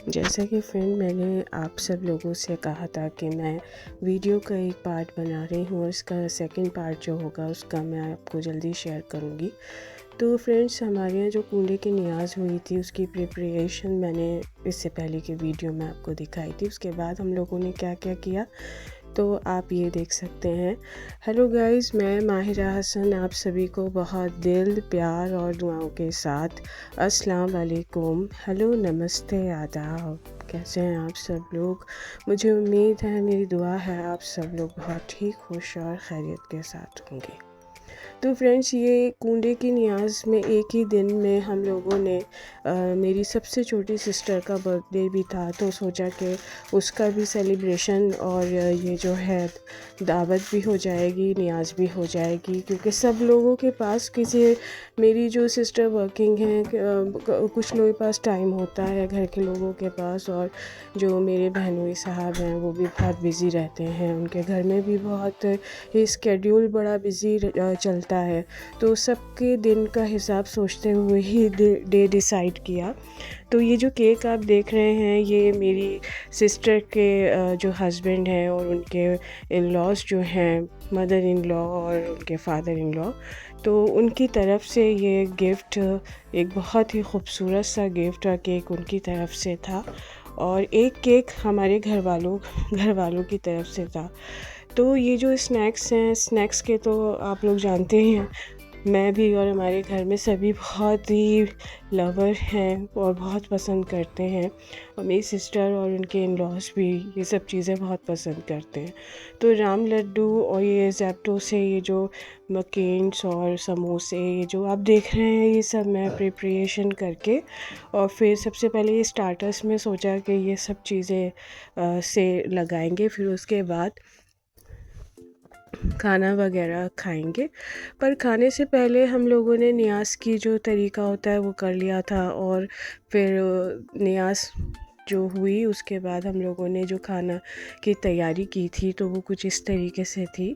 जैसा कि फ्रेंड मैंने आप सब लोगों से कहा था कि मैं वीडियो का एक पार्ट बना रही हूँ और इसका सेकंड पार्ट जो होगा उसका मैं आपको जल्दी शेयर करूँगी। तो फ्रेंड्स, हमारे यहाँ जो कूल्हे की नियाज़ हुई थी उसकी प्रिपरेशन मैंने इससे पहले के वीडियो में आपको दिखाई थी। उसके बाद हम लोगों ने क्या क्या किया तो आप ये देख सकते हैं। हेलो गाइस, मैं माहिरा हसन आप सभी को बहुत दिल, प्यार और दुआओं के साथ अस्सलाम वालेकुम, हेलो, नमस्ते, आदाब। कैसे हैं आप सब लोग? मुझे उम्मीद है, मेरी दुआ है आप सब लोग बहुत ठीक, खुश और खैरियत के साथ होंगे। तो फ्रेंड्स, ये कूल्हे की नियाज़ में एक ही दिन में हम लोगों ने मेरी सबसे छोटी सिस्टर का बर्थडे भी था, तो सोचा कि उसका भी सेलिब्रेशन और ये जो है दावत भी हो जाएगी, नियाज़ भी हो जाएगी। क्योंकि सब लोगों के पास मेरी जो सिस्टर वर्किंग हैं, कुछ लोगों के पास टाइम होता है घर के लोगों के पास, और जो मेरे बहनोई साहब हैं वो भी बहुत बिज़ी रहते हैं, उनके घर में भी बहुत ये स्केड्यूल बड़ा बिज़ी चलता है। तो सबके दिन का हिसाब सोचते हुए ही डे डिसाइड किया। तो ये जो केक आप देख रहे हैं ये मेरी सिस्टर के जो हस्बैंड हैं और उनके इन लॉज जो हैं, मदर इन लॉ और उनके फादर इन लॉ, तो उनकी तरफ से ये गिफ्ट एक बहुत ही खूबसूरत सा गिफ्ट केक उनकी तरफ से था, और एक केक हमारे घर वालों की तरफ से था। तो ये जो स्नैक्स हैं, स्नैक्स के तो आप लोग जानते ही हैं, मैं भी और हमारे घर में सभी बहुत ही लवर हैं और बहुत पसंद करते हैं, और मेरी सिस्टर और उनके इन लॉज भी ये सब चीज़ें बहुत पसंद करते हैं। तो राम लड्डू और ये ज़ेप्टो से ये जो मकेन्स और समोसे ये जो आप देख रहे हैं, ये सब मैं प्रिपरेशन करके, और फिर सबसे पहले ये स्टार्टर्स में सोचा कि ये सब चीज़ें से लगाएंगे, फिर उसके बाद खाना वगैरह खाएंगे। पर खाने से पहले हम लोगों ने नियाज़ की जो तरीका होता है वो कर लिया था, और फिर नियाज़ जो हुई उसके बाद हम लोगों ने जो खाना की तैयारी की थी तो वो कुछ इस तरीके से थी।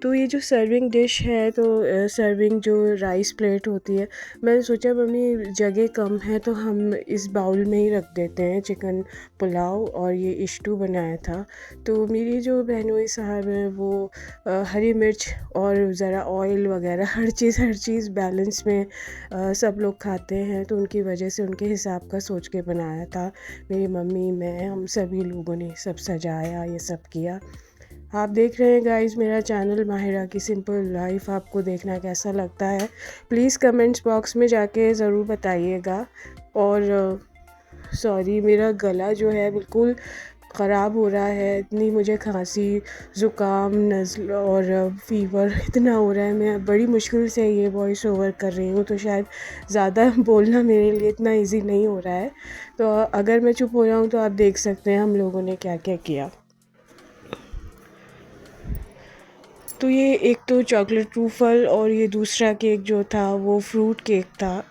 तो ये जो सर्विंग डिश है, तो सर्विंग जो राइस प्लेट होती है, मैंने सोचा मम्मी जगह कम है तो हम इस बाउल में ही रख देते हैं चिकन पुलाव, और ये इश्टू बनाया था। तो मेरी जो बहनोई साहब हैं वो हरी मिर्च और ज़रा ऑयल वगैरह हर चीज़ बैलेंस में सब लोग खाते हैं, तो उनकी वजह से उनके हिसाब का सोच के बनाया था। मेरी मम्मी, मैं, हम सभी लोगों ने सब सजाया, ये सब किया। आप देख रहे हैं गाइस मेरा चैनल माहिरा की सिंपल लाइफ, आपको देखना कैसा लगता है प्लीज़ कमेंट्स बॉक्स में जाके ज़रूर बताइएगा। और सॉरी, मेरा गला जो है बिल्कुल ख़राब हो रहा है, इतनी मुझे खांसी, ज़ुकाम, नज़ल और फ़ीवर इतना हो रहा है। मैं बड़ी मुश्किल से ये वॉइस ओवर कर रही हूँ, तो शायद ज़्यादा बोलना मेरे लिए इतना इजी नहीं हो रहा है। तो अगर मैं चुप हो जाऊँ तो आप देख सकते हैं हम लोगों ने क्या क्या किया। तो ये एक तो चॉकलेट ट्रूफ़ल और ये दूसरा केक जो था वो फ्रूट केक था।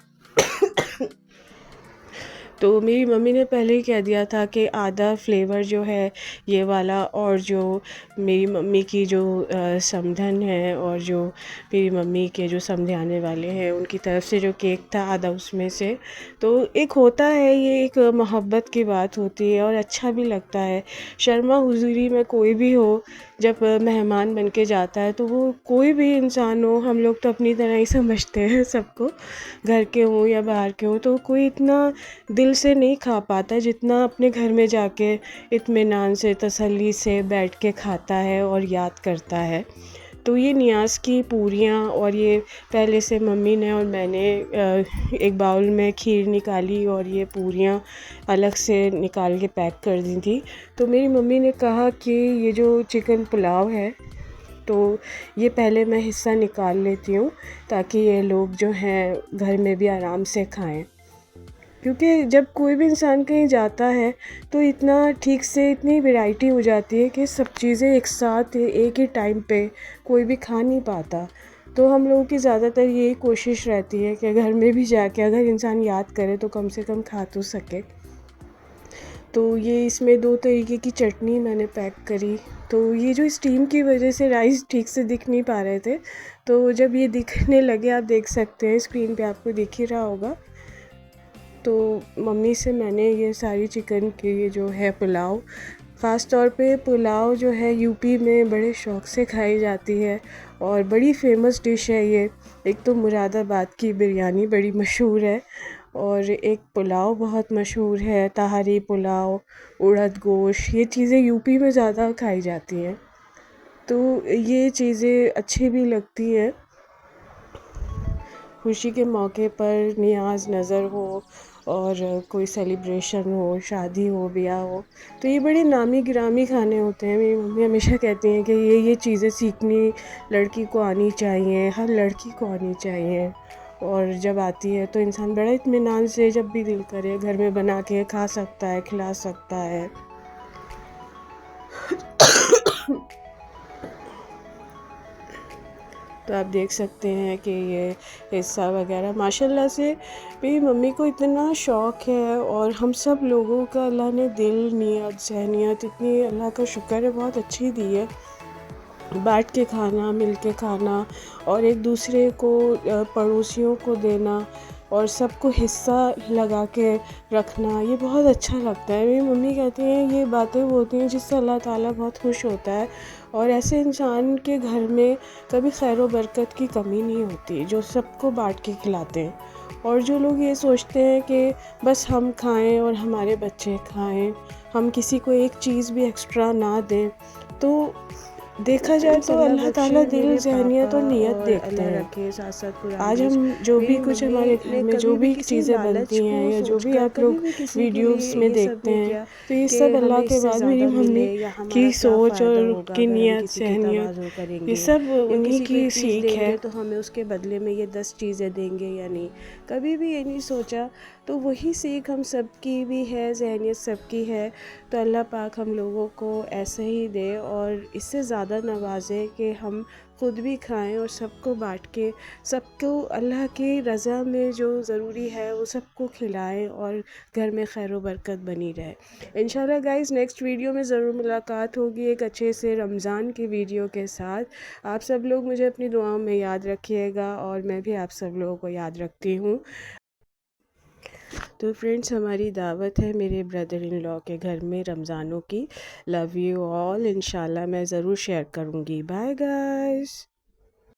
तो मेरी मम्मी ने पहले ही कह दिया था कि आधा फ्लेवर जो है ये वाला, और जो मेरी मम्मी की जो समधन है और जो मेरी मम्मी के जो समधे आने वाले हैं उनकी तरफ से जो केक था आधा उसमें से। तो एक होता है, ये एक मोहब्बत की बात होती है और अच्छा भी लगता है। शर्मा हुजूरी में कोई भी हो, जब मेहमान बन के जाता है तो वो कोई भी इंसान हो, हम लोग तो अपनी तरह ही समझते हैं सबको, घर के हों या बाहर के हों, तो कोई इतना दिल से नहीं खा पाता जितना अपने घर में जाके इत्मीनान से, तसल्ली से बैठ के खाता है और याद करता है। तो ये नियाज़ की पूरियाँ, और ये पहले से मम्मी ने और मैंने एक बाउल में खीर निकाली और ये पूरियाँ अलग से निकाल के पैक कर दी थी। तो मेरी मम्मी ने कहा कि ये जो चिकन पुलाव है तो ये पहले मैं हिस्सा निकाल लेती हूँ ताकि ये लोग जो हैं घर में भी आराम से खाएं। क्योंकि जब कोई भी इंसान कहीं जाता है तो इतना ठीक से इतनी वैरायटी हो जाती है कि सब चीज़ें एक साथ एक ही टाइम पे कोई भी खा नहीं पाता। तो हम लोगों की ज़्यादातर यही कोशिश रहती है कि घर में भी जाके अगर इंसान याद करे तो कम से कम खा तो सके। तो ये इसमें 2 तरीके की चटनी मैंने पैक करी। तो ये जो स्टीम की वजह से राइस ठीक से दिख नहीं पा रहे थे, तो जब ये दिखने लगे, आप देख सकते हैं स्क्रीन पे आपको दिख ही रहा होगा, तो मम्मी से मैंने ये सारी चिकन की जो है पुलाव, ख़ास तौर पे पुलाव जो है यूपी में बड़े शौक़ से खाई जाती है और बड़ी फ़ेमस डिश है ये। एक तो मुरादाबाद की बिरयानी बड़ी मशहूर है और एक पुलाव बहुत मशहूर है, तहारी पुलाव, उड़द गोश्त, ये चीज़ें यूपी में ज़्यादा खाई जाती हैं। तो ये चीज़ें अच्छी भी लगती हैं। खुशी के मौके पर नियाज़ नज़र हो और कोई सेलिब्रेशन हो, शादी हो, ब्याह हो, तो ये बड़े नामी गिरामी खाने होते हैं। मेरी मम्मी हमेशा कहती हैं कि ये चीज़ें सीखनी लड़की को आनी चाहिए, हर लड़की को आनी चाहिए। और जब आती है तो इंसान बड़े इत्मीनान से जब भी दिल करे घर में बना के खा सकता है, खिला सकता है। तो आप देख सकते हैं कि ये हिस्सा वगैरह माशाल्लाह से मेरी मम्मी को इतना शौक़ है और हम सब लोगों का अल्लाह ने दिल, नियत, सहनियत इतनी अल्लाह का शुक्र है बहुत अच्छी दी है। बाँट के खाना, मिल के खाना और एक दूसरे को पड़ोसियों को देना और सबको हिस्सा लगा के रखना, ये बहुत अच्छा लगता है। मेरी मम्मी कहती हैं ये बातें वो होती हैं जिससे अल्लाह ताला बहुत खुश होता है और ऐसे इंसान के घर में कभी खैर व बरकत की कमी नहीं होती जो सबको बाँट के खिलाते हैं। और जो लोग ये सोचते हैं कि बस हम खाएं और हमारे बच्चे खाएं, हम किसी को एक चीज़ भी एक्स्ट्रा ना दें, तो देखा जाए तो अल्लाह ताला दिल, ज़हनियत और नियत देखते हैं। साथ साथ आज हम जो भी कुछ हमारे घर में जो भी चीज़ें बनती हैं या जो भी आप लोग वीडियोस में देखते हैं, तो ये सब अल्लाह के बाद मेरी मम्मी की सोच और की नियत, सहनियत, ये सब उन्हीं की सीख है। तो हमें उसके बदले में ये 10 चीज़ें देंगे या नहीं, कभी भी ये नहीं सोचा। तो वही सीख हम सबकी भी है, ज़हनियत सबकी है। तो अल्लाह पाक हम लोगों को ऐसे ही दे और इससे ज़्यादा नवाज़े कि हम ख़ुद भी खाएं और सबको बांट के, सबको अल्लाह की रज़ा में जो ज़रूरी है वो सबको खिलाएं और घर में खैर व बरकत बनी रहे। इंशाल्लाह गाइज़ नेक्स्ट वीडियो में ज़रूर मुलाकात होगी एक अच्छे से रमज़ान के वीडियो के साथ। आप सब लोग मुझे अपनी दुआओं में याद रखिएगा और मैं भी आप सब लोगों को याद रखती हूँ। तो फ्रेंड्स हमारी दावत है मेरे ब्रदर इन लॉ के घर में रमज़ानों की। लव यू ऑल, इंशाल्लाह मैं ज़रूर शेयर करूँगी। Bye guys.